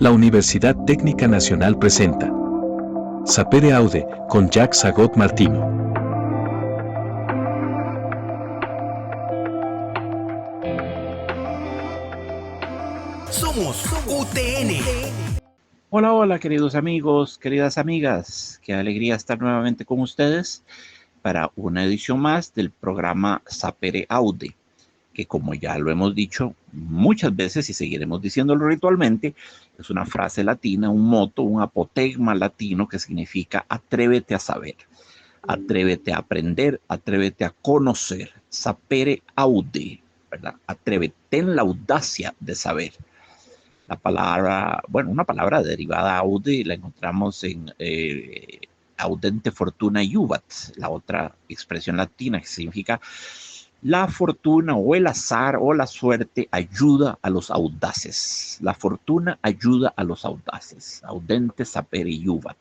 La Universidad Técnica Nacional presenta Sapere Aude con Jacques Sagot Martino. Somos UTN. Hola, hola, queridos amigos, queridas amigas. Qué alegría estar nuevamente con ustedes para una edición más del programa Sapere Aude, que como ya lo hemos dicho muchas veces y seguiremos diciéndolo ritualmente, es una frase latina, un moto, un apotegma latino que significa atrévete a saber, atrévete a aprender, atrévete a conocer. Sapere Aude, ¿verdad? Atrévete, ten la audacia de saber. La palabra, bueno, una palabra derivada aude la encontramos en audente fortuna iubat, la otra expresión latina que significa la fortuna o el azar o la suerte ayuda a los audaces. La fortuna ayuda a los audaces. Audente sapere iubat.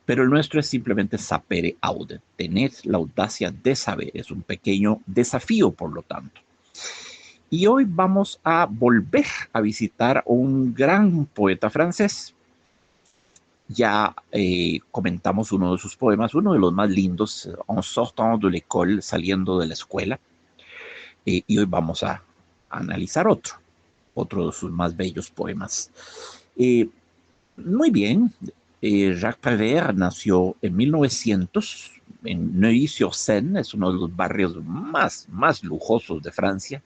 Pero el nuestro es simplemente sapere aude. Tener la audacia de saber. Es un pequeño desafío, por lo tanto. Y hoy vamos a volver a visitar a un gran poeta francés. Ya comentamos uno de sus poemas, uno de los más lindos, En sortant de l'école, saliendo de la escuela. Y hoy vamos a analizar otro de sus más bellos poemas. Muy bien, Jacques Prévert nació en 1900 en Neuilly-sur-Seine, es uno de los barrios más lujosos de Francia,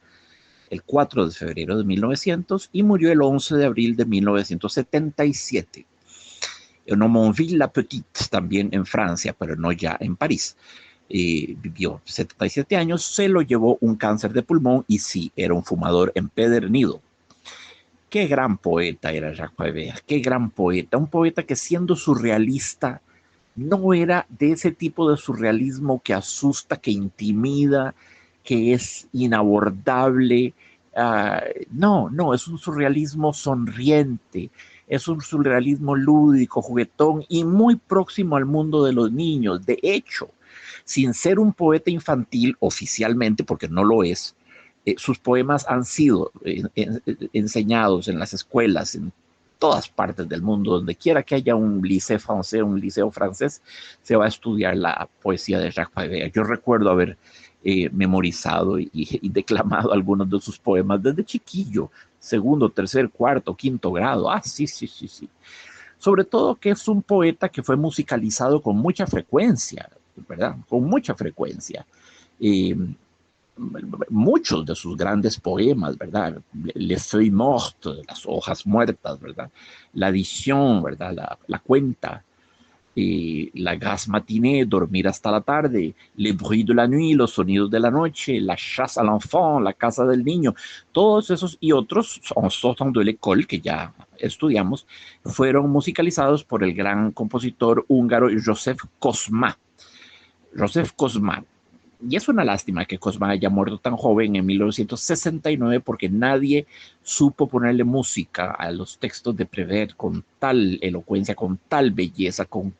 el 4 de febrero de 1900 y murió el 11 de abril de 1977. En Aumonville-la-Petite, también en Francia, pero no ya en París. Vivió 77 años, se lo llevó un cáncer de pulmón y sí, era un fumador empedernido. Qué gran poeta era Jacques Prévert, qué gran poeta, un poeta que siendo surrealista no era de ese tipo de surrealismo que asusta, que intimida, que es inabordable. No, es un surrealismo sonriente, es un surrealismo lúdico, juguetón y muy próximo al mundo de los niños. De hecho, sin ser un poeta infantil oficialmente, porque no lo es, sus poemas han sido enseñados en las escuelas, en todas partes del mundo, donde quiera que haya un lycée francés, un liceo francés, se va a estudiar la poesía de Jacques Prévert. Yo recuerdo haber memorizado y declamado algunos de sus poemas desde chiquillo, segundo, tercer, cuarto, quinto grado. Sí. Sobre todo que es un poeta que fue musicalizado con mucha frecuencia, ¿verdad? Con mucha frecuencia. Eh, Muchos de sus grandes poemas, ¿verdad? Les feuilles mortes, las hojas muertas, ¿verdad? La edición, ¿verdad? La cuenta, la grasse matinée, dormir hasta la tarde, les bruits de la nuit, los sonidos de la noche, la chasse à l'enfant, la casa del niño, todos esos y otros, En sortant de l'école, que ya estudiamos, fueron musicalizados por el gran compositor húngaro Joseph Kosma. Joseph Kosma. Y es una lástima que Kosma haya muerto tan joven en 1969 porque nadie supo ponerle música a los textos de Prévert con tal elocuencia, con tal belleza, con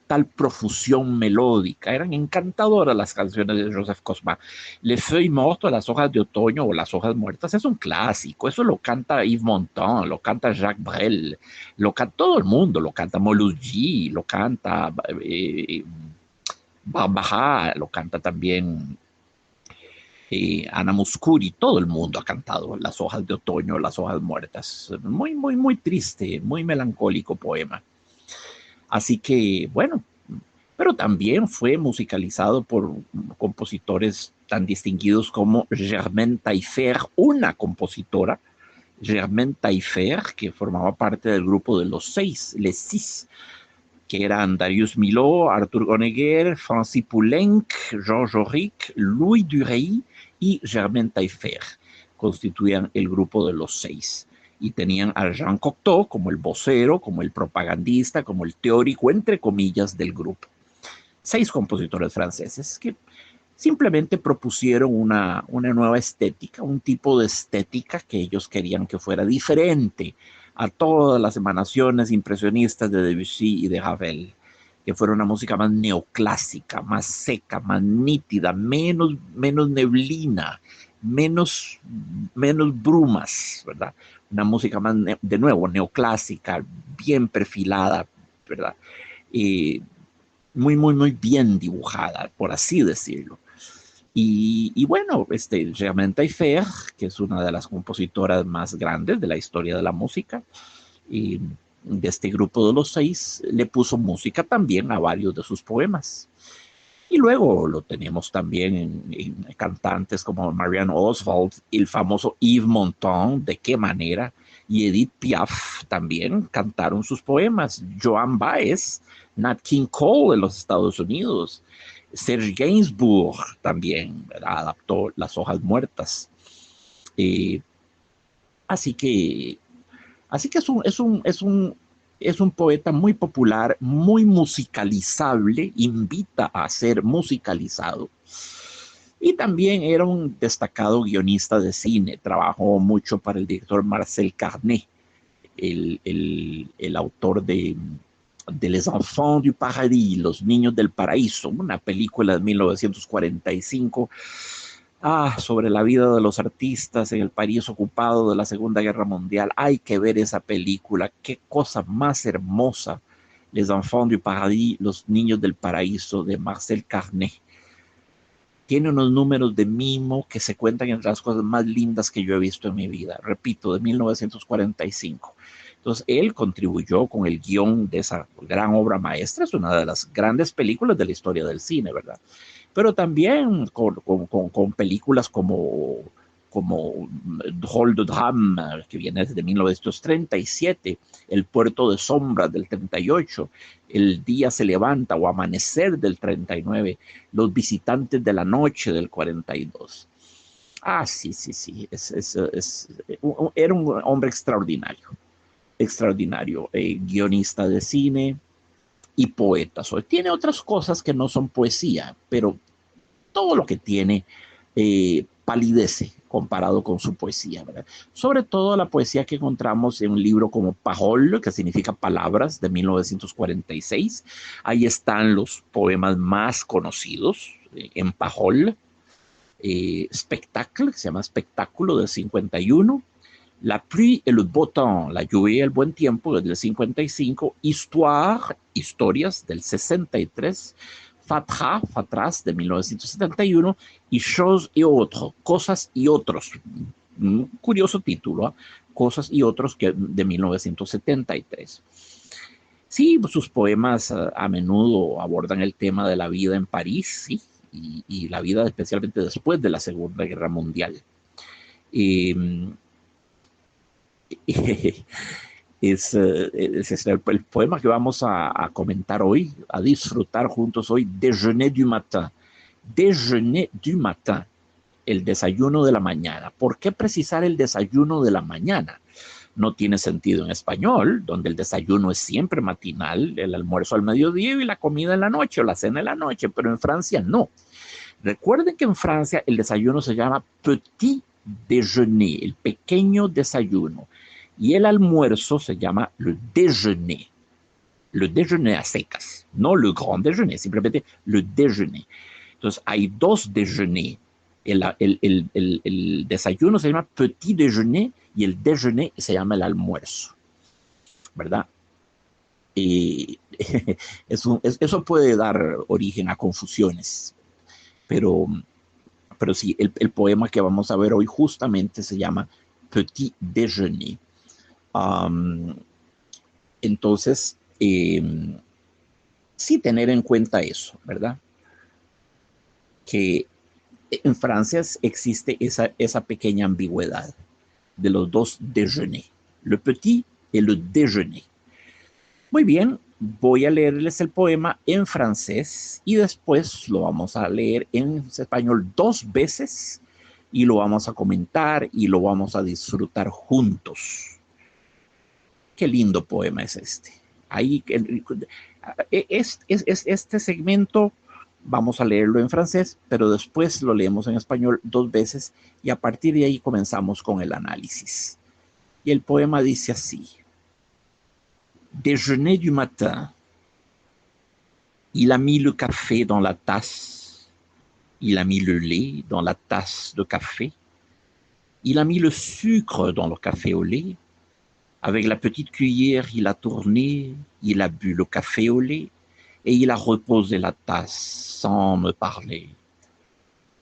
tal profusión melódica. Eran encantadoras las canciones de Joseph Kosma. Les feuilles mortes, las hojas de otoño o las hojas muertas, es un clásico. Eso lo canta Yves Montand, lo canta Jacques Brel, lo canta todo el mundo, lo canta Mology, lo canta Barbara, lo canta también Ana Muscuri, todo el mundo ha cantado Las hojas de otoño, Las hojas muertas. Muy triste, muy melancólico poema. Así que, bueno, pero también fue musicalizado por compositores tan distinguidos como Germaine Taillefer, una compositora, Germaine Taillefer, que formaba parte del grupo de los seis, Les Six, que eran Darius Milhaud, Arthur Honegger, Francis Poulenc, Jean Jaurès, Louis Dureil y Germaine Taillefer. Constituían el grupo de los seis. Y tenían a Jean Cocteau como el vocero, como el propagandista, como el teórico, entre comillas, del grupo. 6 compositores franceses que simplemente propusieron una nueva estética, un tipo de estética que ellos querían que fuera diferente a todas las emanaciones impresionistas de Debussy y de Ravel, que fuera una música más neoclásica, más seca, más nítida, menos neblina, menos brumas, ¿verdad? Una música más, de nuevo, neoclásica, bien perfilada, ¿verdad? Muy bien dibujada, por así decirlo. Y bueno, Germaine Taillefer, que es una de las compositoras más grandes de la historia de la música, y de este grupo de los 6, le puso música también a varios de sus poemas. Y luego lo tenemos también en cantantes como Marianne Oswald, el famoso Yves Montand, de qué manera, y Edith Piaf también cantaron sus poemas. Joan Baez, Nat King Cole de los Estados Unidos, Serge Gainsbourg también, ¿verdad?, adaptó Las hojas muertas. Eh, así que, así que es un poeta muy popular, muy musicalizable, invita a ser musicalizado. Y también era un destacado guionista de cine, trabajó mucho para el director Marcel Carné, el autor de Les Enfants du Paradis, Los Niños del Paraíso, una película de 1945 sobre la vida de los artistas en el París ocupado de la Segunda Guerra Mundial. Hay que ver esa película, qué cosa más hermosa. Les Enfants du Paradis, Los Niños del Paraíso, de Marcel Carné. Tiene unos números de mimo que se cuentan entre las cosas más lindas que yo he visto en mi vida. Repito, de 1945. Entonces, él contribuyó con el guión de esa gran obra maestra. Es una de las grandes películas de la historia del cine, ¿verdad? Pero también con películas como Drôle de Drame, que viene desde 1937, El Puerto de Sombras del 38, El Día se Levanta o Amanecer del 39, Los Visitantes de la Noche del 42. Sí. Era un hombre extraordinario, guionista de cine y poeta. Tiene otras cosas que no son poesía, pero todo lo que tiene palidece comparado con su poesía, ¿verdad? Sobre todo la poesía que encontramos en un libro como Paroles, que significa palabras, de 1946. Ahí están los poemas más conocidos en Paroles. Spectacle, que se llama Espectáculo, del 51. La pluie et le beau temps, la lluvia y el buen tiempo, del 55. Histoire, historias, del 63. Fatras, de 1971, y Choses et autres, cosas y otros. Un curioso título, ¿eh? Cosas y otros, de 1973. Sí, sus poemas a menudo abordan el tema de la vida en París, sí, y la vida especialmente después de la Segunda Guerra Mundial. Es el poema que vamos a comentar hoy, a disfrutar juntos hoy, Déjeuner du matin. Déjeuner du matin, el desayuno de la mañana. ¿Por qué precisar el desayuno de la mañana? No tiene sentido en español, donde el desayuno es siempre matinal, el almuerzo al mediodía y la comida en la noche o la cena en la noche, pero en Francia no. Recuerden que en Francia el desayuno se llama petit déjeuner, el pequeño desayuno. Y el almuerzo se llama le déjeuner a secas, no le grand déjeuner, simplemente le déjeuner. Entonces hay dos déjeuners. El desayuno se llama petit déjeuner y el déjeuner se llama el almuerzo, ¿verdad? Eso puede dar origen a confusiones, pero sí, el poema que vamos a ver hoy justamente se llama Petit Déjeuner. Entonces, sí tener en cuenta eso, ¿verdad? Que en Francia existe esa pequeña ambigüedad de los dos déjeuners, le petit et le déjeuner. Muy bien, voy a leerles el poema en francés y después lo vamos a leer en español 2 veces y lo vamos a comentar y lo vamos a disfrutar juntos. Qué lindo poema es este. Ahí, este segmento vamos a leerlo en francés, pero después lo leemos en español 2 veces y a partir de ahí comenzamos con el análisis. Y el poema dice así. Déjeuner du matin. Il a mis le café dans la tasse. Il a mis le lait dans la tasse de café. Il a mis le sucre dans le café au lait. Avec la petite cuillère, il a tourné, il a bu le café au lait et il a reposé la tasse sans me parler.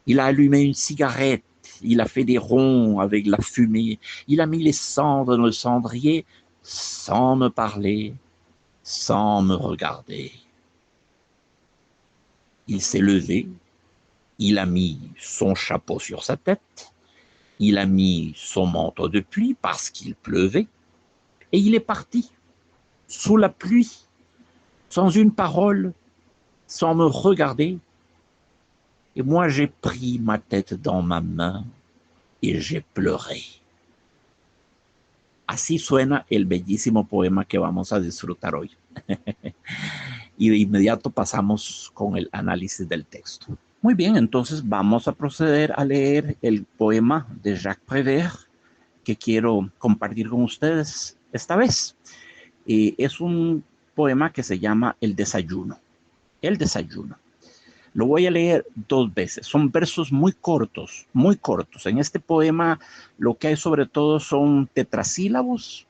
Il a allumé une cigarette, il a fait des ronds avec la fumée, il a mis les cendres dans le cendrier sans me parler, sans me regarder. Il s'est levé, il a mis son chapeau sur sa tête, il a mis son manteau de pluie parce qu'il pleuvait, et il est parti, sous la pluie, sans une parole, sans me regarder. Et moi, j'ai pris ma tête dans ma main et j'ai pleuré. Así suena el bellísimo poema que vamos a disfrutar hoy. Y de inmediato pasamos con el análisis del texto. Muy bien, entonces vamos a proceder a leer el poema de Jacques Prévert que quiero compartir con ustedes esta vez. Es un poema que se llama El desayuno. El desayuno. Lo voy a leer 2 veces. Son versos muy cortos, muy cortos. En este poema lo que hay sobre todo son tetrasílabos,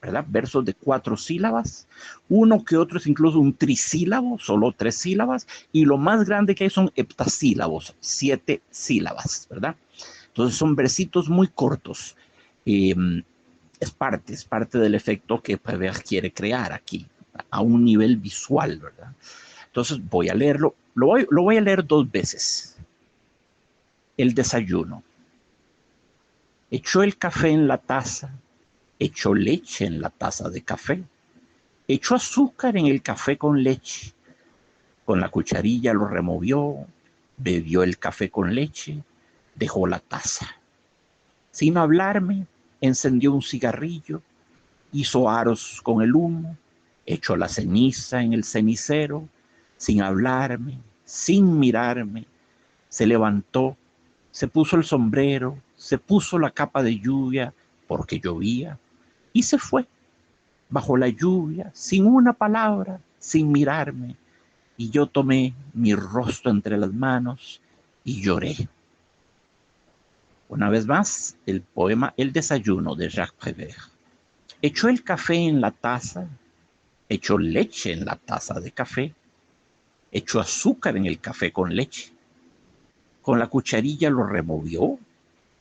¿verdad? Versos de 4 sílabas. Uno que otro es incluso un trisílabo, solo 3 sílabas. Y lo más grande que hay son heptasílabos, 7 sílabas, ¿verdad? Entonces son versitos muy cortos. Es parte del efecto que Prévert quiere crear aquí, a un nivel visual, ¿verdad? Entonces voy a leerlo, lo voy a leer 2 veces. El desayuno. Echó el café en la taza, echó leche en la taza de café, echó azúcar en el café con leche, con la cucharilla lo removió, bebió el café con leche, dejó la taza. Sin hablarme, encendió un cigarrillo, hizo aros con el humo, echó la ceniza en el cenicero, sin hablarme, sin mirarme, se levantó, se puso el sombrero, se puso la capa de lluvia porque llovía y se fue bajo la lluvia, sin una palabra, sin mirarme, y yo tomé mi rostro entre las manos y lloré. Una vez más, el poema El desayuno de Jacques Prévert. Echó el café en la taza, echó leche en la taza de café, echó azúcar en el café con leche. Con la cucharilla lo removió,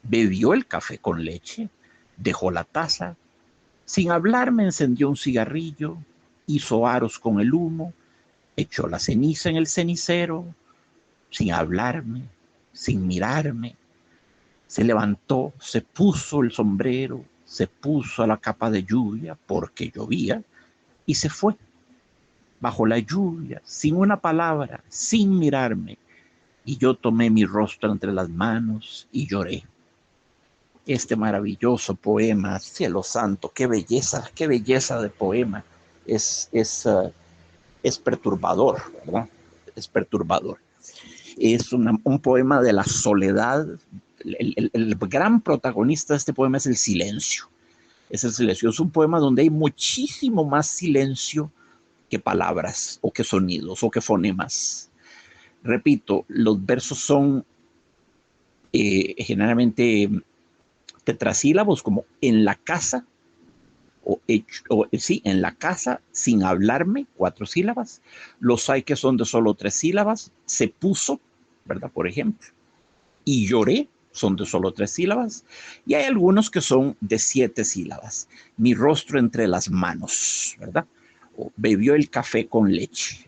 bebió el café con leche, dejó la taza. Sin hablarme encendió un cigarrillo, hizo aros con el humo, echó la ceniza en el cenicero, sin hablarme, sin mirarme. Se levantó, se puso el sombrero, se puso la capa de lluvia porque llovía y se fue bajo la lluvia, sin una palabra, sin mirarme, y yo tomé mi rostro entre las manos y lloré. Este maravilloso poema, cielo santo, qué belleza de poema. Es perturbador, ¿verdad? Es perturbador. Es un poema de la soledad. El gran protagonista de este poema es el silencio. Es el silencio. Es un poema donde hay muchísimo más silencio que palabras o que sonidos o que fonemas. Repito, los versos son generalmente tetrasílabos como en la casa sí, en la casa, sin hablarme, 4 sílabas. Los hay que son de solo 3 sílabas. Se puso, ¿verdad? Por ejemplo. Y lloré, son de solo 3 sílabas. Y hay algunos que son de 7 sílabas. Mi rostro entre las manos, ¿verdad? O bebió el café con leche.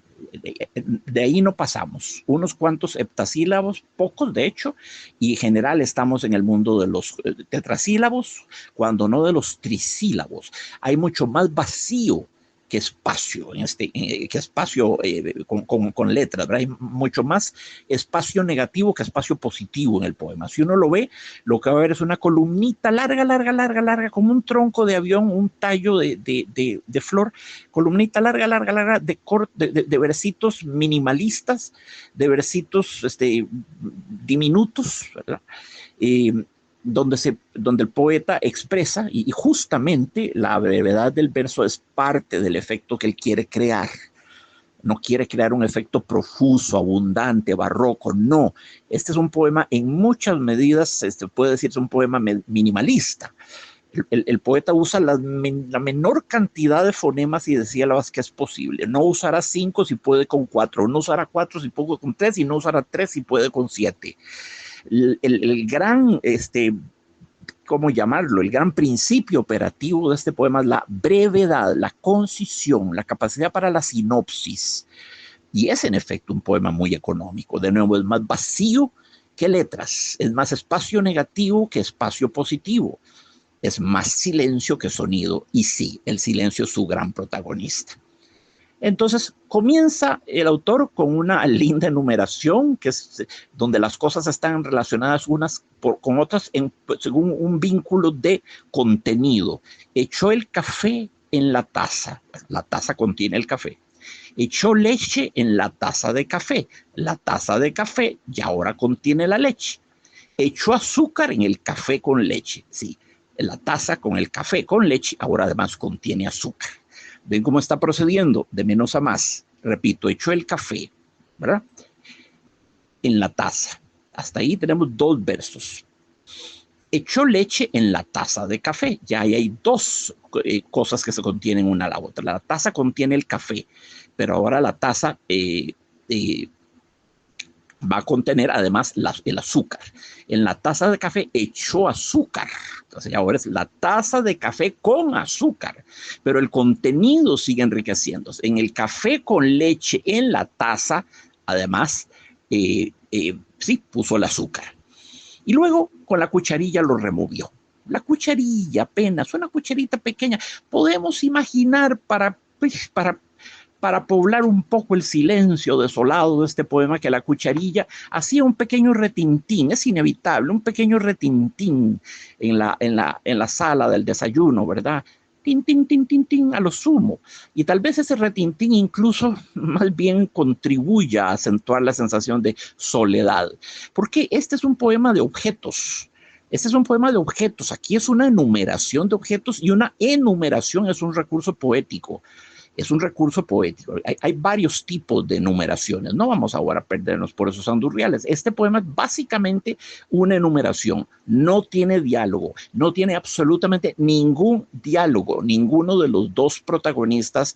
De ahí no pasamos. Unos cuantos heptasílabos, pocos de hecho, y en general estamos en el mundo de los tetrasílabos, cuando no de los trisílabos. Hay mucho más vacío que espacio, que espacio con letras, ¿verdad? Hay mucho más espacio negativo que espacio positivo en el poema. Si uno lo ve, lo que va a ver es una columnita larga, como un tronco de avión, un tallo de flor, columnita larga, de versitos minimalistas, de versitos diminutos, ¿verdad? Donde el poeta expresa, y justamente la brevedad del verso es parte del efecto que él quiere crear. no quiere crear un efecto profuso, abundante, barroco, no. Este es un poema en muchas medidas, puede decirse un poema minimalista. El poeta usa la menor cantidad de fonemas y de sílabas que es posible. No usará 5 si puede con 4, no usará 4 si puede con 3 y no usará 3 si puede con 7. El gran, ¿cómo llamarlo? El gran principio operativo de este poema es la brevedad, la concisión, la capacidad para la sinopsis. Y es en efecto un poema muy económico. De nuevo, es más vacío que letras, es más espacio negativo que espacio positivo, es más silencio que sonido. Y sí, el silencio es su gran protagonista. Entonces comienza el autor con una linda enumeración, que es donde las cosas están relacionadas unas con otras según un vínculo de contenido. Echó el café en la taza contiene el café. Echó leche en la taza de café ya ahora contiene la leche. Echó azúcar en el café con leche, sí, la taza con el café con leche ahora además contiene azúcar. ¿Ven cómo está procediendo? De menos a más. Repito, echó el café, ¿verdad? En la taza. Hasta ahí tenemos 2 versos. Echó leche en la taza de café. Ya ahí hay 2 cosas que se contienen una a la otra. La taza contiene el café, pero ahora la taza va a contener además el azúcar. En la taza de café echó azúcar. Entonces ahora es la taza de café con azúcar, pero el contenido sigue enriqueciéndose. En el café con leche en la taza, además, sí, puso el azúcar. Y luego con la cucharilla lo removió. La cucharilla apenas, una cucharita pequeña. Podemos imaginar para poblar un poco el silencio desolado de este poema, que la cucharilla hacía un pequeño retintín, es inevitable, un pequeño retintín en la sala del desayuno, ¿verdad? Tin, tin, tin, tin, tin, a lo sumo. Y tal vez ese retintín incluso más bien contribuya a acentuar la sensación de soledad. Porque este es un poema de objetos. Este es un poema de objetos. Aquí es una enumeración de objetos, y una enumeración es un recurso poético. Es un recurso poético. Hay varios tipos de enumeraciones. No vamos ahora a perdernos por esos andurriales. Este poema es básicamente una enumeración. No tiene diálogo. No tiene absolutamente ningún diálogo. Ninguno de los 2 protagonistas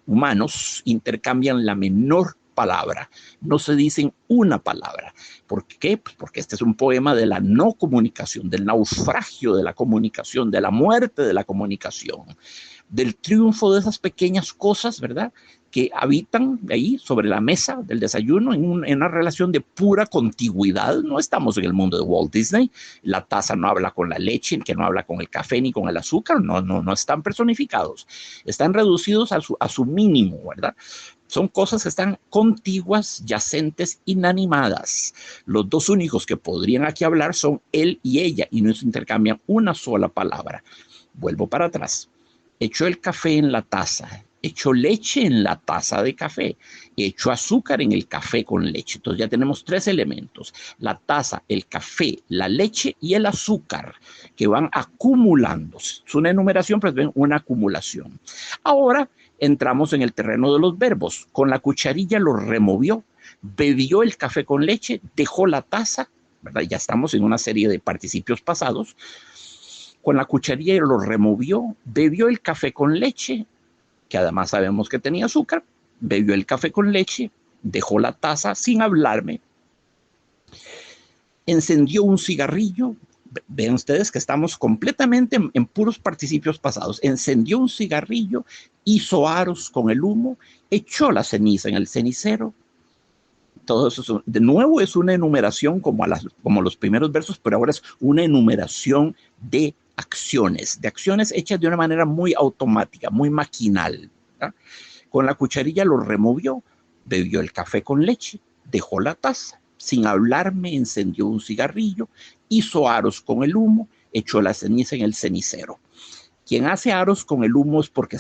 humanos intercambian la menor palabra. No se dicen una palabra. ¿Por qué? Pues porque este es un poema de la no comunicación, del naufragio de la comunicación, de la muerte de la comunicación, del triunfo de esas pequeñas cosas, ¿verdad?, que habitan ahí sobre la mesa del desayuno en una relación de pura contigüidad. No estamos en el mundo de Walt Disney. La taza no habla con la leche, que no habla con el café ni con el azúcar. No están personificados. Están reducidos a su mínimo, ¿verdad? Son cosas que están contiguas, yacentes, inanimadas. Los 2 únicos que podrían aquí hablar son él y ella, y no se intercambian una sola palabra. Vuelvo para atrás. Echó el café en la taza, echó leche en la taza de café, echó azúcar en el café con leche. Entonces ya tenemos 3 elementos: la taza, el café, la leche y el azúcar, que van acumulándose. Es una enumeración, pero ven, una acumulación. Ahora entramos en el terreno de los verbos. Con la cucharilla lo removió, bebió el café con leche, dejó la taza, ¿verdad? Ya estamos en una serie de participios pasados. Con la cucharilla lo removió, bebió el café con leche, que además sabemos que tenía azúcar, bebió el café con leche, dejó la taza sin hablarme, encendió un cigarrillo. Vean ustedes que estamos completamente en puros participios pasados. Encendió un cigarrillo, hizo aros con el humo, echó la ceniza en el cenicero. Todo eso, de nuevo, es una enumeración como los primeros versos, pero ahora es una enumeración de acciones hechas de una manera muy automática, muy maquinal, ¿verdad? Con la cucharilla lo removió, bebió el café con leche, dejó la taza, sin hablarme encendió un cigarrillo, hizo aros con el humo, echó la ceniza en el cenicero. Quien hace aros con el humo es porque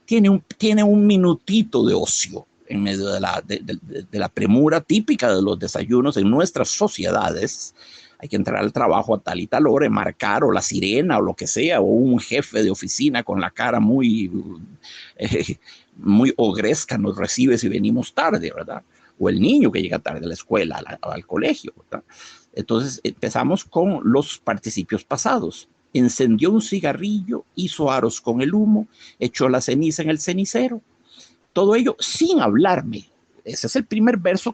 tiene un minutito de ocio en medio de la premura típica de los desayunos en nuestras sociedades. Hay que entrar al trabajo a tal y tal hora, marcar, o la sirena, o lo que sea, o un jefe de oficina con la cara muy muy ogresca nos recibe si venimos tarde, ¿verdad? O el niño que llega tarde a la escuela, al colegio, ¿verdad? Entonces empezamos con los participios pasados. Encendió un cigarrillo, hizo aros con el humo, echó la ceniza en el cenicero. Todo ello sin hablarme. Ese es el primer verso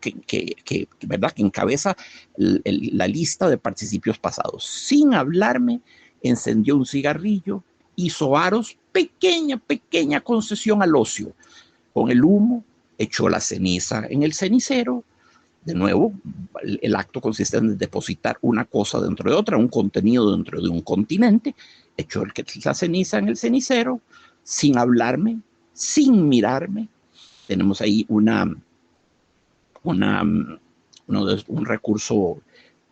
¿verdad? Que encabeza la lista de participios pasados. Sin hablarme, encendió un cigarrillo, hizo aros, pequeña concesión al ocio. Con el humo, echó la ceniza en el cenicero. De nuevo, el acto consiste en depositar una cosa dentro de otra, un contenido dentro de un continente. Echó la ceniza en el cenicero, sin hablarme, sin mirarme. Tenemos ahí un recurso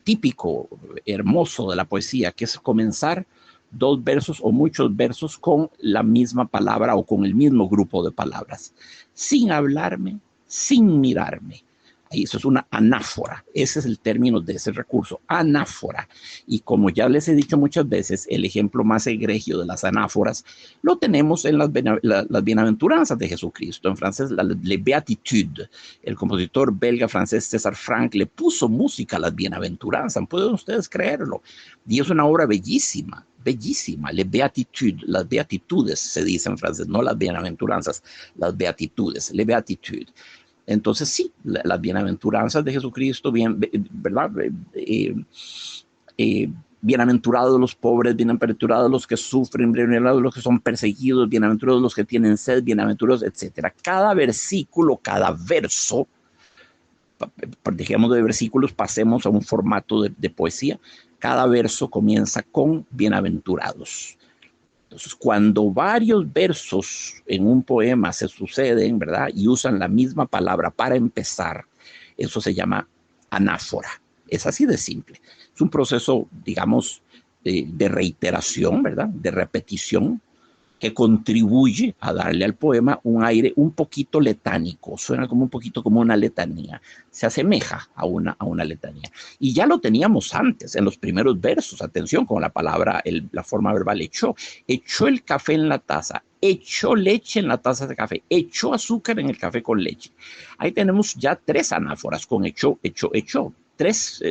típico, hermoso de la poesía, que es comenzar dos versos o muchos versos con la misma palabra o con el mismo grupo de palabras, sin hablarme, sin mirarme. Eso es una anáfora, ese es el término de ese recurso, anáfora. Y como ya les he dicho muchas veces, el ejemplo más egregio de las anáforas lo tenemos en las bienaventuranzas de Jesucristo, en francés, les Béatitudes. El compositor belga francés César Franck le puso música a las bienaventuranzas, pueden ustedes creerlo, y es una obra bellísima, bellísima, les Béatitudes, las beatitudes se dice en francés, no las bienaventuranzas, las beatitudes, les Béatitudes. Entonces sí, las bienaventuranzas de Jesucristo, ¿verdad? Bienaventurados los pobres, bienaventurados los que sufren, bienaventurados los que son perseguidos, bienaventurados los que tienen sed, bienaventurados, etc. Cada versículo, cada verso, dejemos de versículos, pasemos a un formato de poesía. Cada verso comienza con bienaventurados. Entonces, cuando varios versos en un poema se suceden, ¿verdad? Y usan la misma palabra para empezar, eso se llama anáfora. Es así de simple. Es un proceso, digamos, de reiteración, ¿verdad? De repetición, que contribuye a darle al poema un aire un poquito letánico, suena como un poquito como una letanía, se asemeja a una letanía. Y ya lo teníamos antes, en los primeros versos, atención con la palabra, la forma verbal echó el café en la taza, echó leche en la taza de café, echó azúcar en el café con leche. Ahí tenemos ya tres anáforas con echó, tres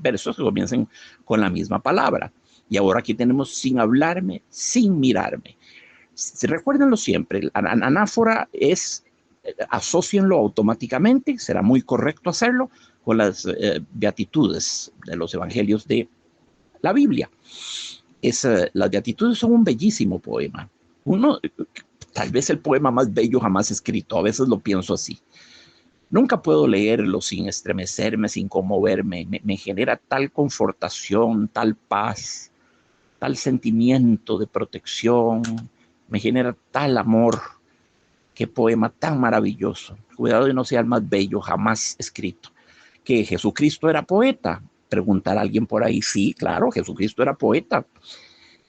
versos que comienzan con la misma palabra. Y ahora aquí tenemos sin hablarme, sin mirarme. Recuérdenlo siempre, anáfora es, asócienlo automáticamente, será muy correcto hacerlo con las beatitudes de los evangelios de la Biblia. Las beatitudes son un bellísimo poema. Tal vez el poema más bello jamás escrito, a veces lo pienso así. Nunca puedo leerlo sin estremecerme, sin conmoverme. Me genera tal confortación, tal paz, tal sentimiento de protección, me genera tal amor. Qué poema tan maravilloso. Cuidado de no sea el más bello jamás escrito. Que Jesucristo era poeta. Preguntar a alguien por ahí, sí, claro, Jesucristo era poeta.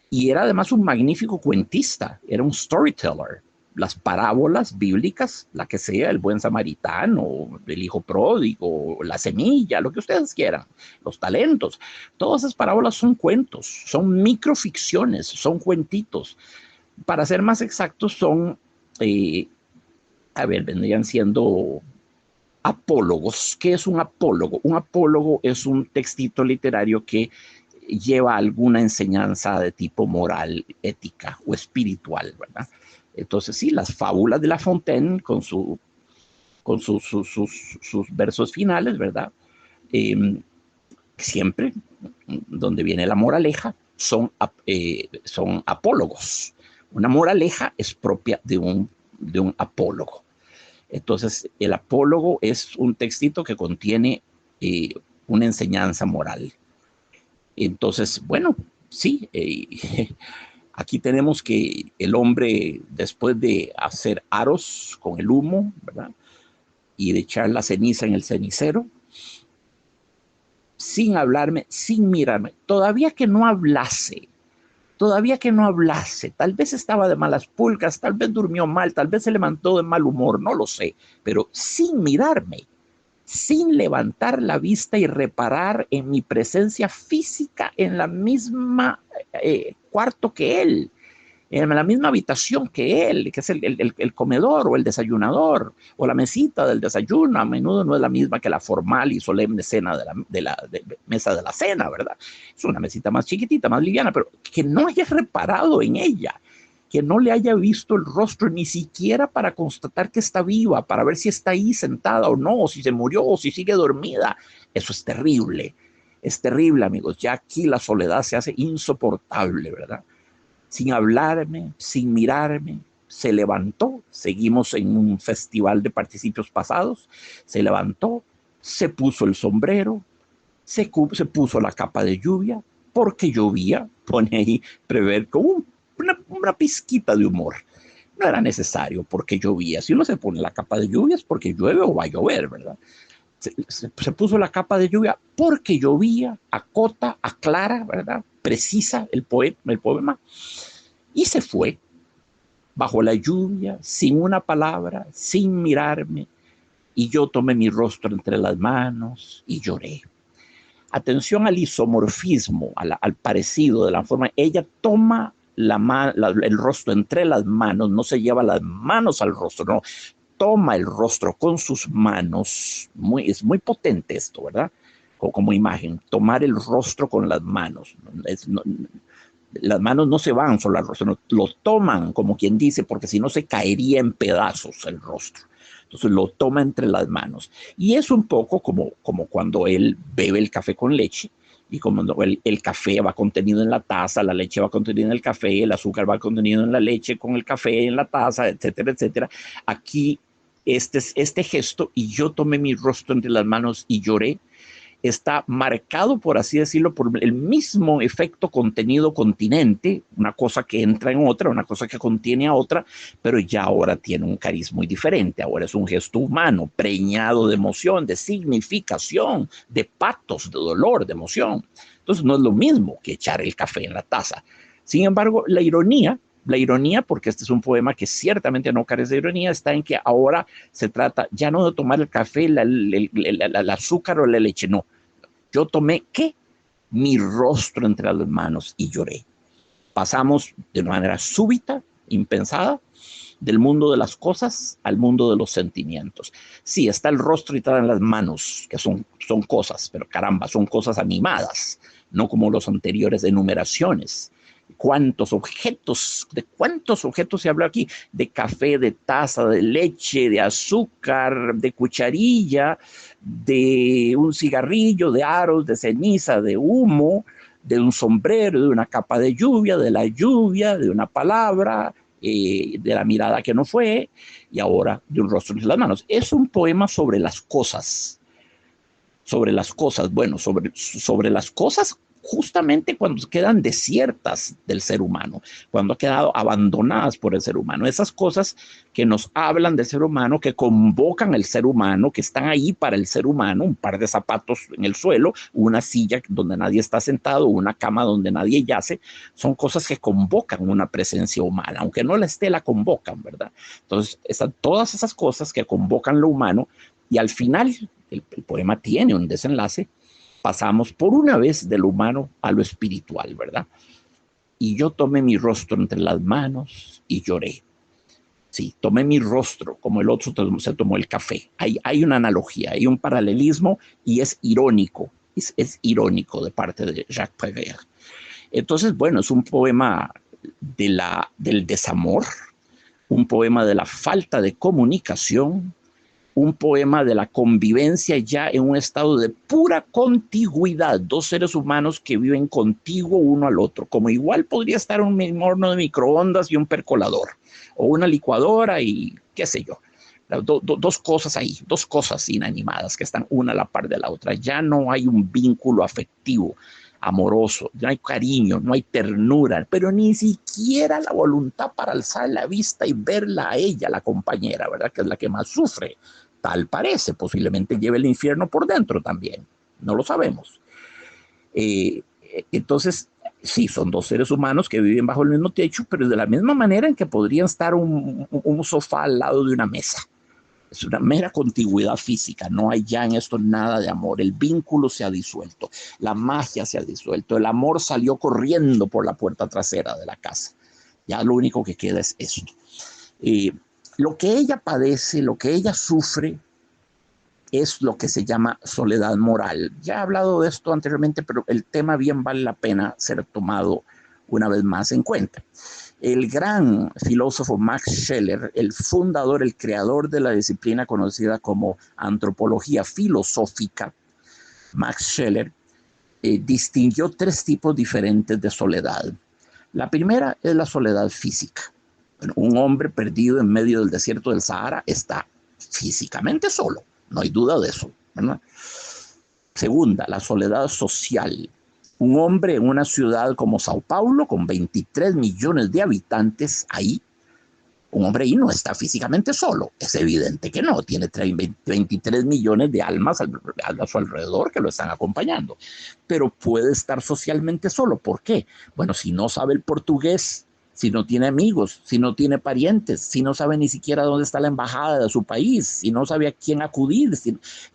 Y era además un magnífico cuentista, era un storyteller. Las parábolas bíblicas, la que sea, el buen samaritano, el hijo pródigo, la semilla, lo que ustedes quieran, los talentos, todas esas parábolas son cuentos, son microficciones, son cuentitos. Para ser más exactos, son, vendrían siendo apólogos. ¿Qué es un apólogo? Un apólogo es un textito literario que lleva alguna enseñanza de tipo moral, ética o espiritual, ¿verdad? Entonces, sí, las fábulas de La Fontaine con sus versos finales, ¿verdad? Siempre, donde viene la moraleja, son apólogos. Una moraleja es propia de un apólogo. Entonces, el apólogo es un textito que contiene una enseñanza moral. Entonces, bueno, sí, aquí tenemos que el hombre, después de hacer aros con el humo, ¿verdad? Y de echar la ceniza en el cenicero, sin hablarme, sin mirarme, todavía que no hablase, tal vez estaba de malas pulgas, tal vez durmió mal, tal vez se levantó de mal humor, no lo sé, pero sin mirarme, sin levantar la vista y reparar en mi presencia física en la misma cuarto que él, en la misma habitación que él, que es el comedor o el desayunador, o la mesita del desayuno, a menudo no es la misma que la formal y solemne cena de mesa de la cena, ¿verdad? Es una mesita más chiquitita, más liviana, pero que no haya reparado en ella, que no le haya visto el rostro ni siquiera para constatar que está viva, para ver si está ahí sentada o no, o si se murió o si sigue dormida. Eso es terrible. Es terrible, amigos. Ya aquí la soledad se hace insoportable, ¿verdad? Sin hablarme, sin mirarme, se levantó. Seguimos en un festival de participios pasados. Se levantó, se puso el sombrero, se puso la capa de lluvia, porque llovía. Pone ahí prever con una pizquita de humor. No era necesario porque llovía. Si uno se pone la capa de lluvia es porque llueve o va a llover, ¿verdad? Se puso la capa de lluvia porque llovía, acota, aclara, ¿verdad? Precisa el poema, y se fue bajo la lluvia, sin una palabra, sin mirarme, y yo tomé mi rostro entre las manos y lloré. Atención al isomorfismo, al parecido de la forma. Ella toma el rostro entre las manos, no se lleva las manos al rostro, no, toma el rostro con sus manos. Es muy potente esto, ¿verdad? Como imagen, tomar el rostro con las manos. Las manos no se van solo al rostro, no, lo toman, como quien dice, porque si no se caería en pedazos el rostro. Entonces lo toma entre las manos. Y es un poco como cuando él bebe el café con leche, y como el café va contenido en la taza, la leche va contenida en el café, el azúcar va contenido en la leche, con el café en la taza, etcétera, etcétera. Aquí este gesto, y yo tomé mi rostro entre las manos y lloré, está marcado, por así decirlo, por el mismo efecto contenido-continente, una cosa que entra en otra, una cosa que contiene a otra, pero ya ahora tiene un cariz muy diferente. Ahora es un gesto humano, preñado de emoción, de significación, de patos, de dolor, de emoción. Entonces no es lo mismo que echar el café en la taza. Sin embargo, la ironía, porque este es un poema que ciertamente no carece de ironía, está en que ahora se trata ya no de tomar el café, el azúcar o la leche, no. Yo tomé, ¿qué? Mi rostro entre las manos y lloré. Pasamos de una manera súbita, impensada, del mundo de las cosas al mundo de los sentimientos. Sí, está el rostro y están las manos, que son cosas, pero caramba, son cosas animadas, no como los anteriores enumeraciones. ¿De cuántos objetos se habló aquí? De café, de taza, de leche, de azúcar, de cucharilla, de un cigarrillo, de aros, de ceniza, de humo, de un sombrero, de una capa de lluvia, de la lluvia, de una palabra, de la mirada que no fue, y ahora de un rostro en las manos. Es un poema sobre las cosas. Bueno, sobre las cosas justamente cuando quedan desiertas del ser humano, cuando han quedado abandonadas por el ser humano. Esas cosas que nos hablan del ser humano, que convocan al ser humano, que están ahí para el ser humano, un par de zapatos en el suelo, una silla donde nadie está sentado, una cama donde nadie yace, son cosas que convocan una presencia humana, aunque no la esté, la convocan, ¿verdad? Entonces, todas esas cosas que convocan lo humano, y al final el poema tiene un desenlace. Pasamos por una vez de lo humano a lo espiritual, ¿verdad? Y yo tomé mi rostro entre las manos y lloré. Sí, tomé mi rostro como el otro se tomó el café. Hay una analogía, hay un paralelismo, y es irónico. Es irónico de parte de Jacques Prévert. Entonces, bueno, es un poema del desamor, un poema de la falta de comunicación, un poema de la convivencia ya en un estado de pura contigüidad, dos seres humanos que viven contiguo uno al otro, como igual podría estar un horno de microondas y un percolador, o una licuadora y qué sé yo. Dos cosas ahí, dos cosas inanimadas que están una a la par de la otra. Ya no hay un vínculo afectivo, amoroso, no hay cariño, no hay ternura, pero ni siquiera la voluntad para alzar la vista y verla a ella, la compañera, ¿verdad? Que es la que más sufre. Tal parece, posiblemente lleve el infierno por dentro también, no lo sabemos. Entonces, sí, son dos seres humanos que viven bajo el mismo techo, pero de la misma manera en que podrían estar un sofá al lado de una mesa. Es una mera contigüidad física, no hay ya en esto nada de amor, el vínculo se ha disuelto, la magia se ha disuelto, el amor salió corriendo por la puerta trasera de la casa. Ya lo único que queda es esto. Lo que ella padece, lo que ella sufre, es lo que se llama soledad moral. Ya he hablado de esto anteriormente, pero el tema bien vale la pena ser tomado una vez más en cuenta. El gran filósofo Max Scheler, el fundador, el creador de la disciplina conocida como antropología filosófica, Max Scheler, distinguió 3 tipos diferentes de soledad. La primera es la soledad física. Bueno, un hombre perdido en medio del desierto del Sahara está físicamente solo, no hay duda de eso, ¿verdad? Segunda, la soledad social. Un hombre en una ciudad como Sao Paulo, con 23 millones de habitantes, ahí, un hombre ahí no está físicamente solo. Es evidente que no, tiene 23 millones de almas a su alrededor que lo están acompañando. Pero puede estar socialmente solo. ¿Por qué? Bueno, si no sabe el portugués, si no tiene amigos, si no tiene parientes, si no sabe ni siquiera dónde está la embajada de su país, si no sabe a quién acudir,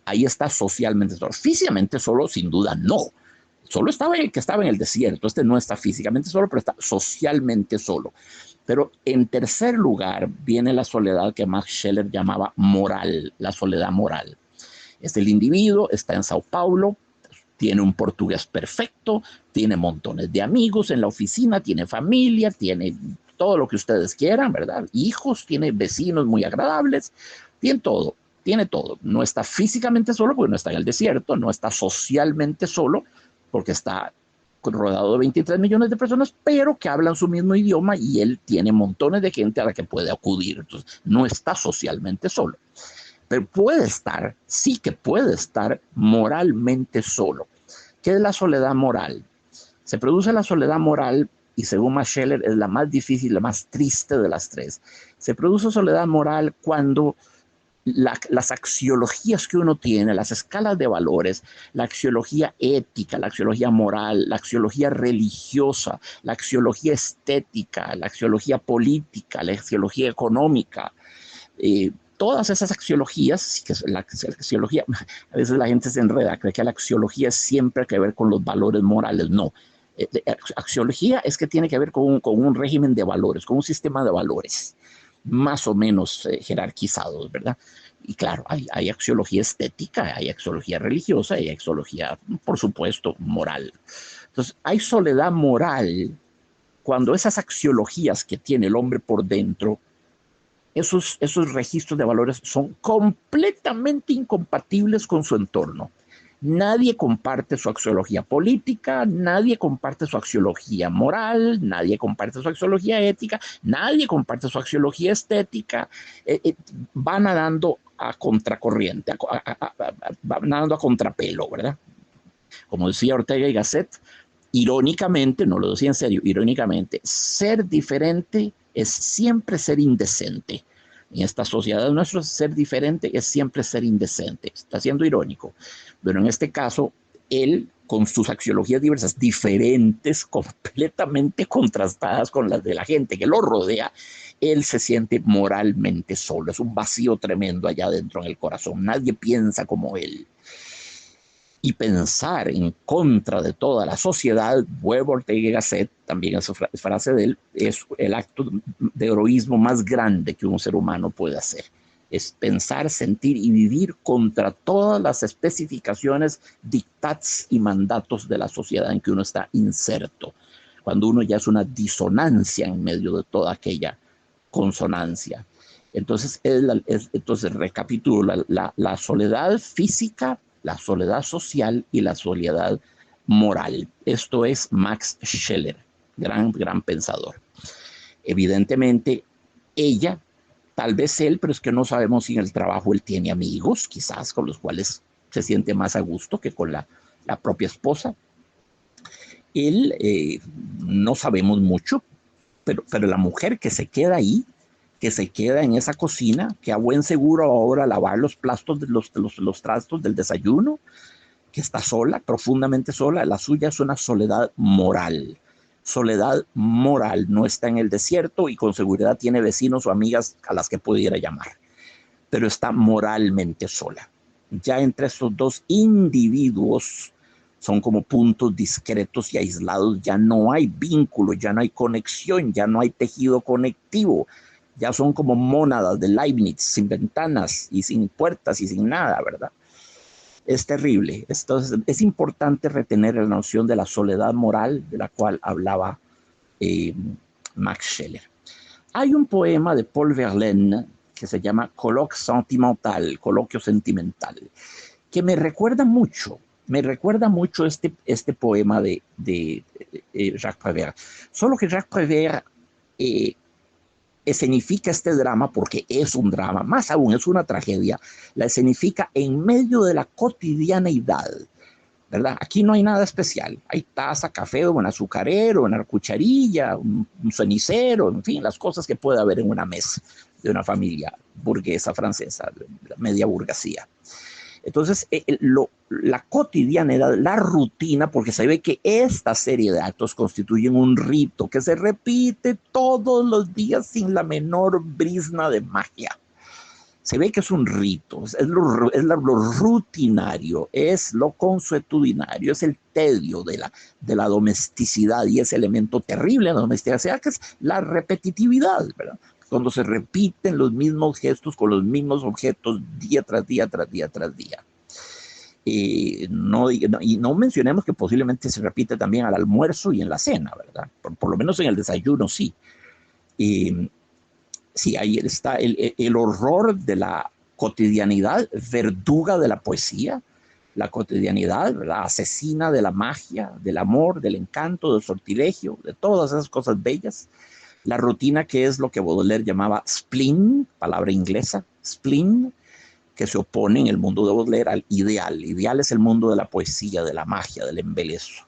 ahí está socialmente solo. Físicamente solo, sin duda, no. Solo estaba el que estaba en el desierto. Este no está físicamente solo, pero está socialmente solo. Pero en tercer lugar viene la soledad que Max Scheler llamaba moral, la soledad moral. El individuo está en Sao Paulo, tiene un portugués perfecto, tiene montones de amigos en la oficina, tiene familia, tiene todo lo que ustedes quieran, ¿verdad? Hijos, tiene vecinos muy agradables, tiene todo. No está físicamente solo porque no está en el desierto, no está socialmente solo porque está rodeado de 23 millones de personas, pero que hablan su mismo idioma y él tiene montones de gente a la que puede acudir. Entonces, no está socialmente solo. Pero puede estar, sí que puede estar moralmente solo. ¿Qué es la soledad moral? Se produce la soledad moral y según Max Scheler es la más difícil, la más triste de las 3. Se produce soledad moral cuando las axiologías que uno tiene, las escalas de valores, la axiología ética, la axiología moral, la axiología religiosa, la axiología estética, la axiología política, la axiología económica, todas esas axiologías, que la axiología, a veces la gente se enreda, cree que la axiología es siempre que ver con los valores morales. No, axiología es que tiene que ver con un régimen de valores, con un sistema de valores más o menos jerarquizados, ¿verdad? Y claro, hay axiología estética, hay axiología religiosa, hay axiología, por supuesto, moral. Entonces, hay soledad moral cuando esas axiologías que tiene el hombre por dentro, esos registros de valores son completamente incompatibles con su entorno. Nadie comparte su axiología política, nadie comparte su axiología moral, nadie comparte su axiología ética, nadie comparte su axiología estética. Va nadando a contracorriente, va nadando a contrapelo, ¿verdad? Como decía Ortega y Gasset, irónicamente, no lo decía en serio, irónicamente, ser diferente es siempre ser indecente. En esta sociedad nuestra, ser diferente es siempre ser indecente. Está siendo irónico. Pero en este caso, él, con sus axiologías diversas, diferentes, completamente contrastadas con las de la gente que lo rodea, él se siente moralmente solo. Es un vacío tremendo allá dentro en el corazón. Nadie piensa como él. Y pensar en contra de toda la sociedad, vuelvo a Ortega y Gasset, también esa frase de él, es el acto de heroísmo más grande que un ser humano puede hacer. Es pensar, sentir y vivir contra todas las especificaciones, dictats y mandatos de la sociedad en que uno está inserto, cuando uno ya es una disonancia en medio de toda aquella consonancia. Entonces, entonces recapitulo, la soledad física, la soledad social y la soledad moral. Esto es Max Scheler, gran pensador. Evidentemente, ella, tal vez él, pero es que no sabemos si en el trabajo él tiene amigos, quizás con los cuales se siente más a gusto que con la propia esposa. Él, no sabemos mucho, pero la mujer que se queda ahí, que se queda en esa cocina, que a buen seguro ahora lavar los trastos del desayuno, que está sola, profundamente sola, la suya es una soledad moral. Soledad moral, no está en el desierto y con seguridad tiene vecinos o amigas a las que pudiera llamar, pero está moralmente sola. Ya entre estos dos individuos son como puntos discretos y aislados, ya no hay vínculo, ya no hay conexión, ya no hay tejido conectivo, ya son como mónadas de Leibniz, sin ventanas y sin puertas y sin nada, ¿verdad? Es terrible. Entonces, es importante retener la noción de la soledad moral de la cual hablaba eh, Max Scheler. Hay un poema de Paul Verlaine que se llama Colloque sentimental, coloquio sentimental, que me recuerda mucho este poema de Jacques Prévert. Solo que Jacques Prévert eh, escenifica este drama, porque es un drama, más aún es una tragedia, la escenifica en medio de la cotidianeidad, ¿verdad? Aquí no hay nada especial, hay taza, café, un azucarero, una cucharilla, un cenicero, en fin, las cosas que puede haber en una mesa de una familia burguesa francesa, la media burguesía. Entonces, la cotidianidad, la rutina, porque se ve que esta serie de actos constituyen un rito que se repite todos los días sin la menor brizna de magia. Se ve que es un rito, lo rutinario, es lo consuetudinario, es el tedio de la domesticidad y ese elemento terrible de la domesticidad, que es la repetitividad, ¿verdad? Cuando se repiten los mismos gestos con los mismos objetos día tras día, tras día, tras día. Y no mencionemos que posiblemente se repite también al almuerzo y en la cena, ¿verdad? Por lo menos en el desayuno, sí. Sí, ahí está el horror de la cotidianidad, verduga de la poesía, la cotidianidad, la asesina de la magia, del amor, del encanto, del sortilegio, de todas esas cosas bellas. La rutina, que es lo que Baudelaire llamaba spleen, palabra inglesa, spleen, que se opone en el mundo de Baudelaire al ideal. El ideal es el mundo de la poesía, de la magia, del embelezo.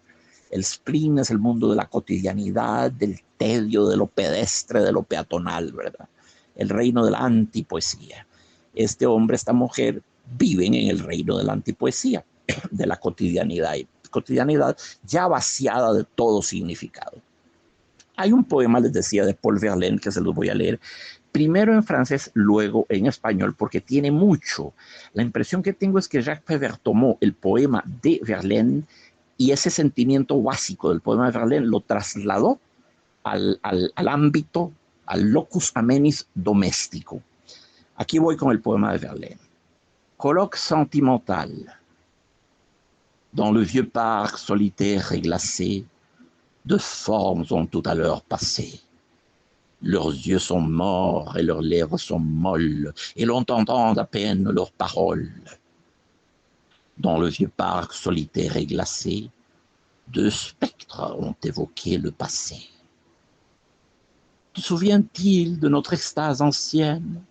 El spleen es el mundo de la cotidianidad, del tedio, de lo pedestre, de lo peatonal, ¿verdad? El reino de la antipoesía. Este hombre, esta mujer, viven en el reino de la antipoesía, de la cotidianidad ya vaciada de todo significado. Hay un poema, les decía, de Paul Verlaine, que se los voy a leer, primero en francés, luego en español, porque tiene mucho. La impresión que tengo es que Jacques Prévert tomó el poema de Verlaine y ese sentimiento básico del poema de Verlaine lo trasladó al ámbito, al locus amenis doméstico. Aquí voy con el poema de Verlaine. Colloque sentimental. Dans le vieux parc solitaire et glacé, deux formes ont tout à l'heure passé. Leurs yeux sont morts et leurs lèvres sont molles, et l'on entend à peine leurs paroles. Dans le vieux parc solitaire et glacé, deux spectres ont évoqué le passé. Te souvient-il de notre extase ancienne?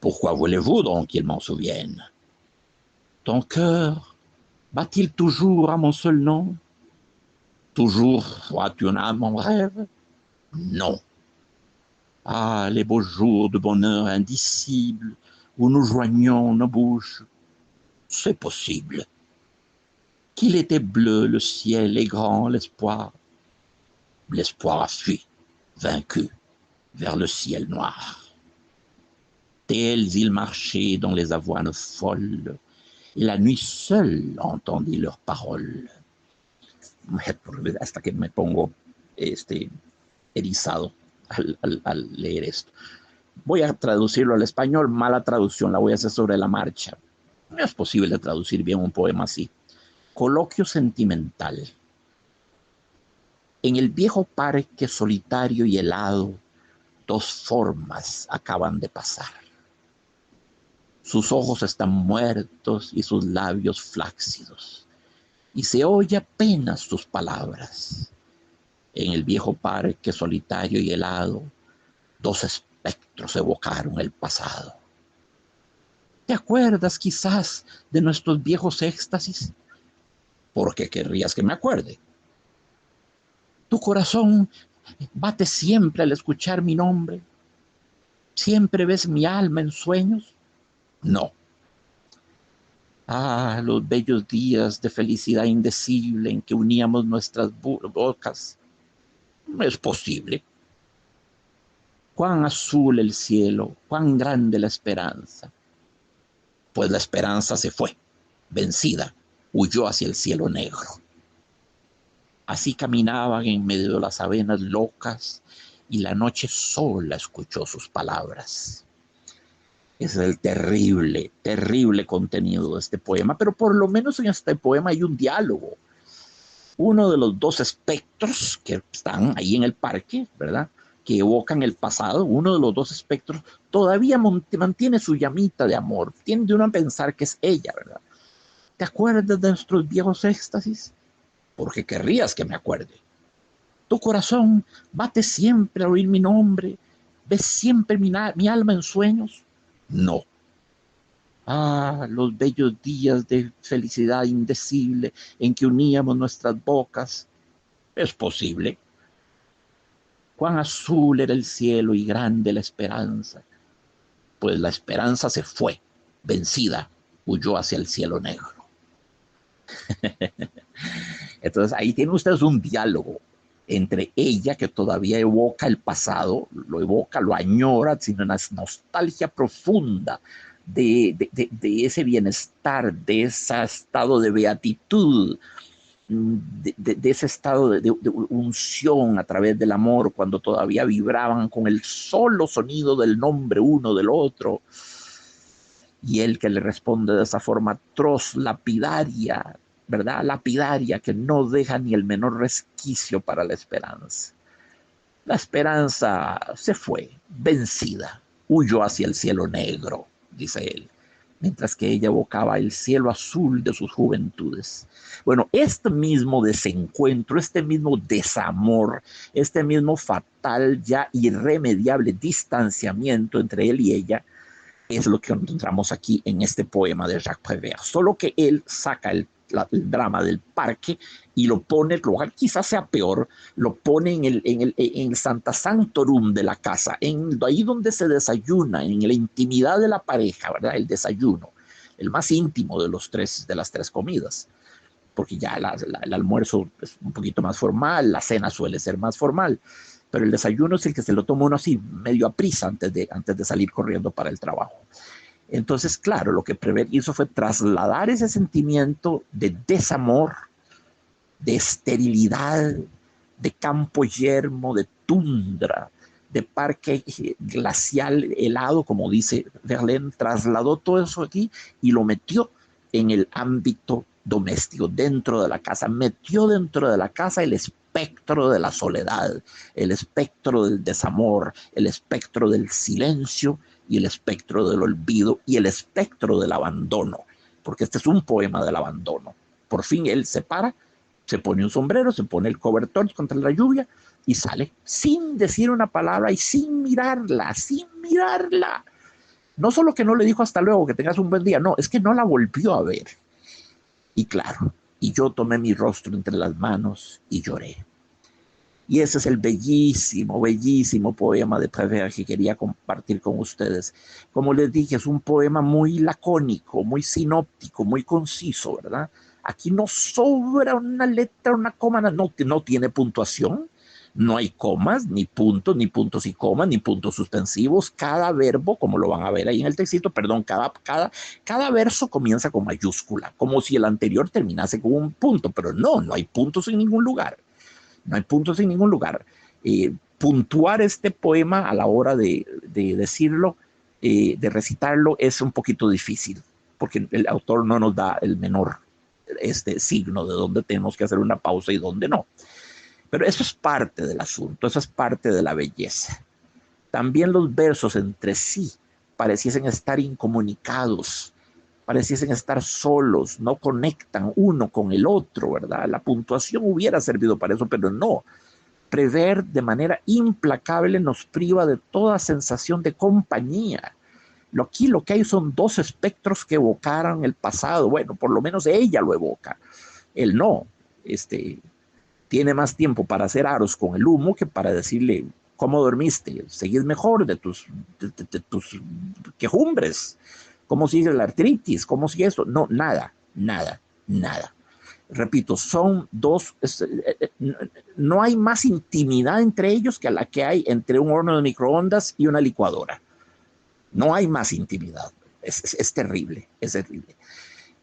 Pourquoi voulez-vous donc qu'il m'en souvienne? Ton cœur bat-il toujours à mon seul nom? Toujours vois-tu en âme mon rêve? Non. Ah, les beaux jours de bonheur indicible où nous joignions nos bouches, c'est possible. Qu'il était bleu le ciel et grand l'espoir. L'espoir a fui, vaincu, vers le ciel noir. Tels ils marchaient dans les avoines folles, et la nuit seule entendit leurs paroles. Hasta que me pongo erizado al leer esto. Voy a traducirlo al español, mala traducción, la voy a hacer sobre la marcha. No es posible traducir bien un poema así. Coloquio sentimental. En el viejo parque solitario y helado, dos formas acaban de pasar. Sus ojos están muertos y sus labios flácidos, y se oye apenas sus palabras. En el viejo parque solitario y helado, dos espectros evocaron el pasado. ¿Te acuerdas quizás de nuestros viejos éxtasis? ¿Por qué querrías que me acuerde? Tu corazón bate siempre al escuchar mi nombre. ¿Siempre ves mi alma en sueños? No. Ah, los bellos días de felicidad indecible en que uníamos nuestras bocas. Es posible. Cuán azul el cielo, cuán grande la esperanza. Pues la esperanza se fue, vencida. huyó hacia el cielo negro. Así caminaban en medio de las avenas locas y la noche sola escuchó sus palabras. Ese es el terrible, terrible contenido de este poema, pero por lo menos en este poema hay un diálogo. Uno de los dos espectros que están ahí en el parque, ¿verdad?, que evocan el pasado, uno de los dos espectros todavía mantiene su llamita de amor, tiende uno a pensar que es ella, ¿verdad? ¿Te acuerdas de nuestros viejos éxtasis? Porque querrías que me acuerde. Tu corazón bate siempre al oír mi nombre, ves siempre mi alma en sueños. No. Ah, los bellos días de felicidad indecible en que uníamos nuestras bocas. Es posible. Cuán azul era el cielo y grande la esperanza. Pues la esperanza se fue, vencida, huyó hacia el cielo negro. Entonces ahí tienen ustedes un diálogo entre ella, que todavía evoca el pasado, lo evoca, lo añora, sin una nostalgia profunda de ese bienestar, de ese estado de beatitud, de ese estado de unción a través del amor, cuando todavía vibraban con el solo sonido del nombre uno del otro. Y él que le responde de esa forma atroz, lapidaria, ¿verdad? Lapidaria, que no deja ni el menor resquicio para la esperanza. La esperanza se fue, vencida, huyó hacia el cielo negro, dice él, mientras que ella evocaba el cielo azul de sus juventudes. Bueno, este mismo desencuentro, este mismo desamor, este mismo fatal, ya irremediable distanciamiento entre él y ella, es lo que encontramos aquí en este poema de Jacques Prévert. Solo que él saca el drama del parque y lo pone, lo cual quizás sea peor, lo pone en el Santa Sanctorum de la casa, ahí donde se desayuna, en la intimidad de la pareja, ¿verdad? El desayuno, el más íntimo de las tres comidas, porque ya el almuerzo es un poquito más formal, la cena suele ser más formal, pero el desayuno es el que se lo toma uno así, medio a prisa antes de salir corriendo para el trabajo. Entonces, claro, lo que Prévert hizo fue trasladar ese sentimiento de desamor, de esterilidad, de campo yermo, de tundra, de parque glacial helado, como dice Verlaine, trasladó todo eso aquí y lo metió en el ámbito doméstico, dentro de la casa, metió dentro de la casa el espectro de la soledad, el espectro del desamor, el espectro del silencio y el espectro del olvido y el espectro del abandono, porque este es un poema del abandono. Por fin él se para, se pone un sombrero, se pone el cobertor contra la lluvia y sale sin decir una palabra y sin mirarla, sin mirarla. No solo que no le dijo hasta luego, que tengas un buen día, no, es que no la volvió a ver. Y claro, y yo tomé mi rostro entre las manos y lloré. Y ese es el bellísimo, bellísimo poema de Prévert que quería compartir con ustedes. Como les dije, es un poema muy lacónico, muy sinóptico, muy conciso, ¿verdad? Aquí no sobra una letra, una coma, no tiene puntuación, no hay comas, ni puntos y comas, ni puntos suspensivos. Cada verbo, como lo van a ver ahí en el textito, perdón, cada verso comienza con mayúscula, como si el anterior terminase con un punto, pero no hay puntos en ningún lugar. No hay puntos en ningún lugar. Puntuar este poema a la hora de decirlo, de recitarlo, es un poquito difícil, porque el autor no nos da el menor signo de dónde tenemos que hacer una pausa y dónde no. Pero eso es parte del asunto, eso es parte de la belleza. También los versos entre sí pareciesen estar incomunicados, pareciesen estar solos, no conectan uno con el otro, ¿verdad? La puntuación hubiera servido para eso, pero no. Prévert de manera implacable nos priva de toda sensación de compañía. Aquí lo que hay son dos espectros que evocaran el pasado. Bueno, por lo menos ella lo evoca. Él no. Tiene más tiempo para hacer aros con el humo que para decirle cómo dormiste, seguís mejor de tus quejumbres, cómo sigue la artritis, cómo sigue eso. No, nada. Repito, son dos, no hay más intimidad entre ellos que la que hay entre un horno de microondas y una licuadora. No hay más intimidad. Es terrible, es terrible.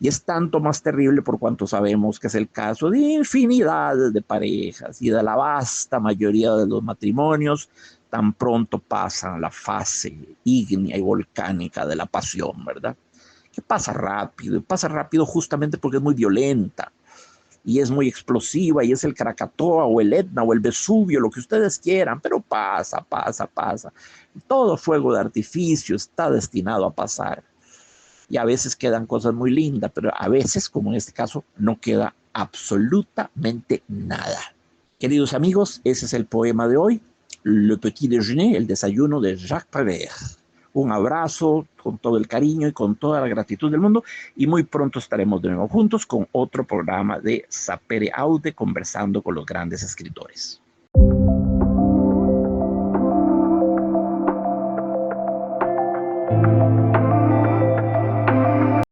Y es tanto más terrible por cuanto sabemos que es el caso de infinidades de parejas y de la vasta mayoría de los matrimonios tan pronto pasan la fase ígnea y volcánica de la pasión, ¿verdad? Que pasa rápido justamente porque es muy violenta y es muy explosiva y es el Krakatoa o el Etna o el Vesubio, lo que ustedes quieran, pero pasa, pasa, pasa. Todo fuego de artificio está destinado a pasar. Y a veces quedan cosas muy lindas, pero a veces, como en este caso, no queda absolutamente nada. Queridos amigos, ese es el poema de hoy, Le Petit Déjeuner, el desayuno de Jacques Prévert. Un abrazo con todo el cariño y con toda la gratitud del mundo y muy pronto estaremos de nuevo juntos con otro programa de Sapere Aude conversando con los grandes escritores.